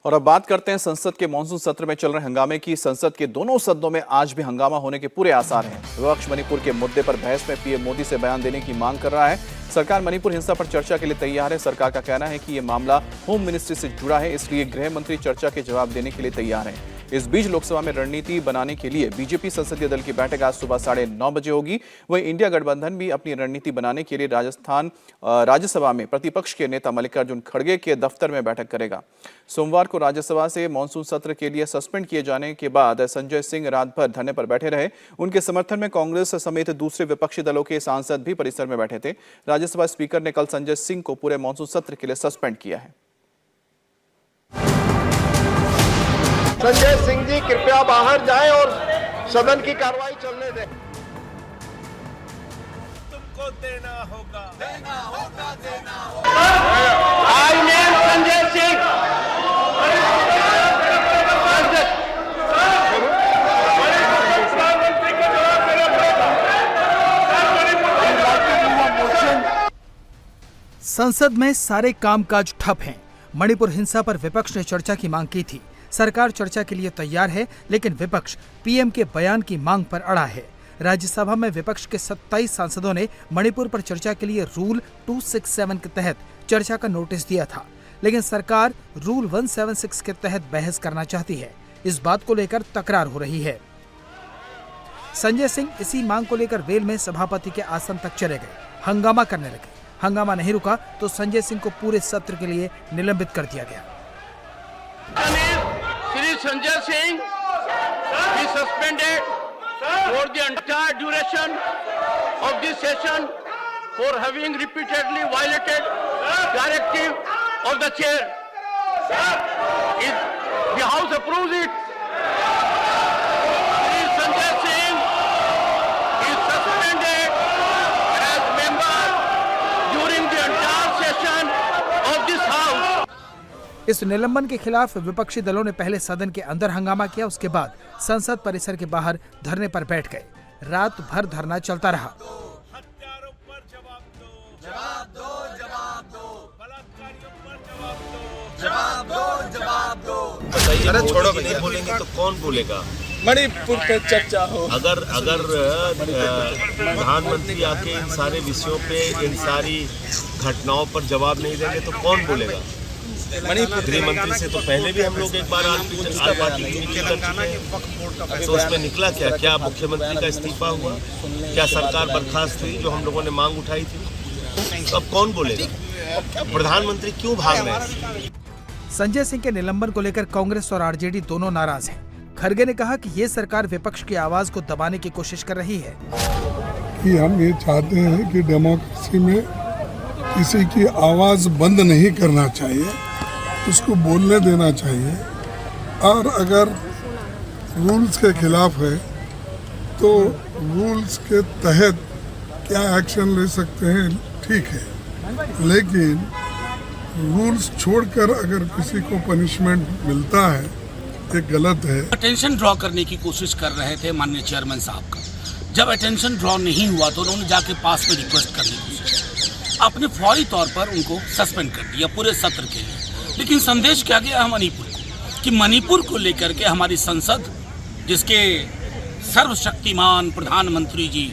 और अब बात करते हैं संसद के मॉनसून सत्र में चल रहे हंगामे की। संसद के दोनों सदनों में आज भी हंगामा होने के पूरे आसार हैं। विपक्ष मणिपुर के मुद्दे पर बहस में पीएम मोदी से बयान देने की मांग कर रहा है। सरकार मणिपुर हिंसा पर चर्चा के लिए तैयार है। सरकार का कहना है कि ये मामला होम मिनिस्ट्री से जुड़ा है, इसलिए गृह मंत्री चर्चा के जवाब देने के लिए तैयार हैं। इस बीच लोकसभा में रणनीति बनाने के लिए बीजेपी संसदीय दल की बैठक आज सुबह 9:30 बजे होगी। वहीं इंडिया गठबंधन भी अपनी रणनीति बनाने के लिए राज्यसभा में प्रतिपक्ष के नेता मल्लिकार्जुन खड़गे के दफ्तर में बैठक करेगा। सोमवार को राज्यसभा से मानसून सत्र के लिए सस्पेंड किए जाने के बाद संजय सिंह रात भर धरने पर बैठे रहे। उनके समर्थन में कांग्रेस समेत दूसरे विपक्षी दलों के सांसद भी परिसर में बैठे थे। राज्यसभा स्पीकर ने कल संजय सिंह को पूरे मानसून सत्र के लिए सस्पेंड किया है। संजय सिंह जी कृपया बाहर जाएं और सदन की कार्रवाई चलने दें। तुमको देना होगा। I name Sanjay Singh. संसद में सारे कामकाज ठप हैं। मणिपुर हिंसा पर विपक्ष ने चर्चा की मांग की थी। सरकार चर्चा के लिए तैयार है, लेकिन विपक्ष पीएम के बयान की मांग पर अड़ा है। राज्यसभा में विपक्ष के 27 सांसदों ने मणिपुर पर चर्चा के लिए रूल 267 के तहत चर्चा का नोटिस दिया था, लेकिन सरकार रूल 176 के तहत बहस करना चाहती है। इस बात को लेकर तकरार हो रही है। संजय सिंह इसी मांग को लेकर वेल में सभापति के आसन तक चले गए, हंगामा करने लगे। हंगामा नहीं रुका तो संजय सिंह को पूरे सत्र के लिए निलंबित कर दिया गया। Shri Sanjay Singh is suspended for the entire duration of this session for having repeatedly violated directive of the chair. If the House approves it, Shri Sanjay Singh is suspended as member during the entire session of this House. इस निलंबन के खिलाफ विपक्षी दलों ने पहले सदन के अंदर हंगामा किया, उसके बाद संसद परिसर के बाहर धरने पर बैठ गए। रात भर धरना चलता रहा। हत्यारों पर जवाब दो, जवाब दो, जवाब दो, बलात्कारियों पर जवाब दो, जवाब दो। अरे छोड़ो, नहीं बोलेंगे तो कौन बोलेगा? मणिपुर पे चर्चा हो। अगर प्रधानमंत्री आके इन सारे विषयों पे, इन सारी घटनाओं पर जवाब नहीं देंगे तो कौन बोलेगा? गृह मंत्री से तो पहले भी हम लोग एक बार पार्टी की मीटिंग कर चुके हैं, तो उसमें निकला क्या मुख्यमंत्री का इस्तीफा हुआ? क्या सरकार बर्खास्त हुई जो हम लोगों ने मांग उठाई थी? तो अब कौन बोलेगा? प्रधानमंत्री क्यों भाग रहे हैं? संजय सिंह के निलंबन को लेकर कांग्रेस और आरजेडी दोनों नाराज हैं। खड़गे ने कहा कि ये सरकार विपक्ष की आवाज को दबाने की कोशिश कर रही है। कि हम ये चाहते हैं कि डेमोक्रेसी में किसी की आवाज बंद नहीं करना चाहिए, उसको बोलने देना चाहिए, और अगर रूल्स के खिलाफ है तो रूल्स के तहत क्या एक्शन ले सकते हैं, ठीक है, लेकिन रूल्स छोड़कर अगर किसी को पनिशमेंट मिलता है ये गलत है। अटेंशन ड्रॉ करने की कोशिश कर रहे थे माननीय चेयरमैन साहब का। जब अटेंशन ड्रॉ नहीं हुआ तो उन्होंने जाके पास में रिक्वेस्ट करने की कोशिश की। आपने फौरी तौर पर उनको सस्पेंड कर दिया पूरे सत्र के लिए। लेकिन संदेश क्या गया है मणिपुर को, कि मणिपुर को लेकर के हमारी संसद, जिसके सर्वशक्तिमान प्रधानमंत्री जी,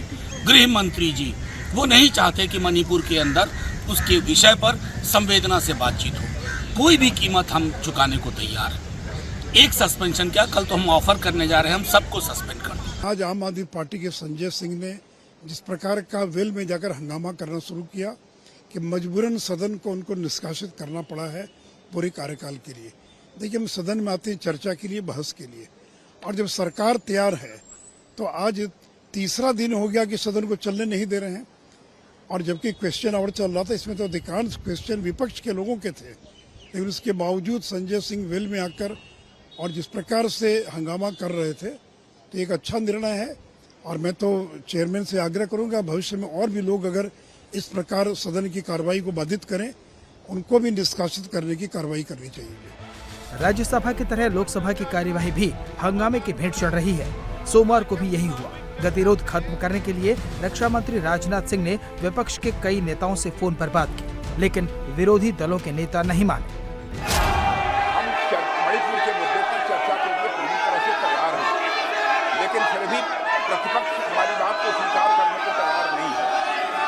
गृह मंत्री जी, वो नहीं चाहते कि मणिपुर के अंदर उसके विषय पर संवेदना से बातचीत हो। कोई भी कीमत हम चुकाने को तैयार हैं। एक सस्पेंशन क्या, कल तो हम ऑफर करने जा रहे हैं हम सबको सस्पेंड कर दें। आज आम आदमी पार्टी के संजय सिंह ने जिस प्रकार का वेल में जाकर हंगामा करना शुरू किया कि मजबूरन सदन को उनको निष्कासित करना पड़ा है पूरे कार्यकाल के लिए। देखिए, हम सदन में आते हैं चर्चा के लिए, बहस के लिए, और जब सरकार तैयार है तो आज तीसरा दिन हो गया कि सदन को चलने नहीं दे रहे हैं। और जबकि क्वेश्चन आवर चल रहा था, इसमें तो अधिकांश क्वेश्चन विपक्ष के लोगों के थे, लेकिन उसके बावजूद संजय सिंह वेल में आकर और जिस प्रकार से हंगामा कर रहे थे, तो एक अच्छा निर्णय है। और मैं तो चेयरमैन से आग्रह करूंगा भविष्य में और भी लोग अगर इस प्रकार सदन की कार्रवाई को बाधित करें, उनको भी निष्कासित करने की कार्रवाई करनी चाहिए। राज्यसभा की तरह लोकसभा की कार्यवाही भी हंगामे की भेंट चढ़ रही है। सोमवार को भी यही हुआ। गतिरोध खत्म करने के लिए रक्षा मंत्री राजनाथ सिंह ने विपक्ष के कई नेताओं से फोन पर बात की, लेकिन विरोधी दलों के नेता नहीं माने। प्रतिपक्ष हमारी बात को स्वीकार करने को तैयार नहीं है।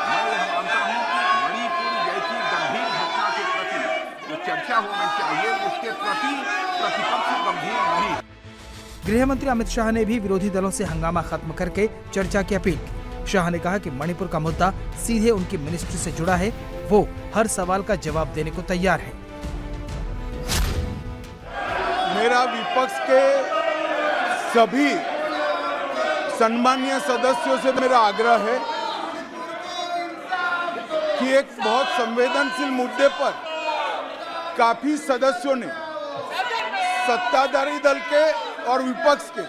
मैं यह मानता हूं कि मणिपुर जैसी गंभीर घटना के प्रति जो चर्चा होनी चाहिए उसके प्रति प्रतिपक्ष गंभीर नहीं है। गृह मंत्री अमित शाह ने भी विरोधी दलों से हंगामा खत्म करके चर्चा की अपील की। शाह ने कहा कि मणिपुर का मुद्दा सीधे उनकी मिनिस्ट्री से जुड़ा है, वो हर सवाल का जवाब देने को तैयार है। मेरा विपक्ष के सभी सम्मानीय सदस्यों से मेरा आग्रह है कि एक बहुत संवेदनशील मुद्दे पर काफी सदस्यों ने सत्ताधारी दल के और विपक्ष के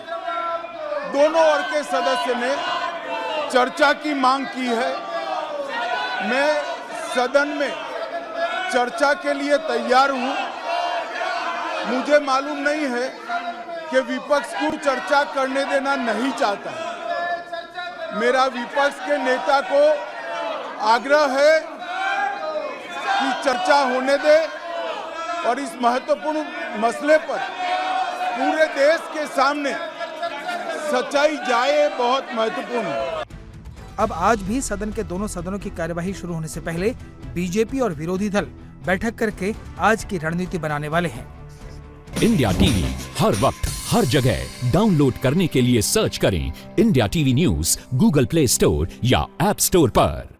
दोनों ओर के सदस्य ने चर्चा की मांग की है। मैं सदन में चर्चा के लिए तैयार हूं। मुझे मालूम नहीं है कि विपक्ष को चर्चा करने देना नहीं चाहता है। मेरा विपक्ष के नेता को आग्रह है कि चर्चा होने दे और इस महत्वपूर्ण मसले पर पूरे देश के सामने सच्चाई जाए, बहुत महत्वपूर्ण है। अब आज भी सदन के दोनों सदनों की कार्यवाही शुरू होने से पहले बीजेपी और विरोधी दल बैठक करके आज की रणनीति बनाने वाले हैं। इंडिया टीवी हर वक्त हर जगह डाउनलोड करने के लिए सर्च करें India TV news Google play store या ऐप स्टोर पर।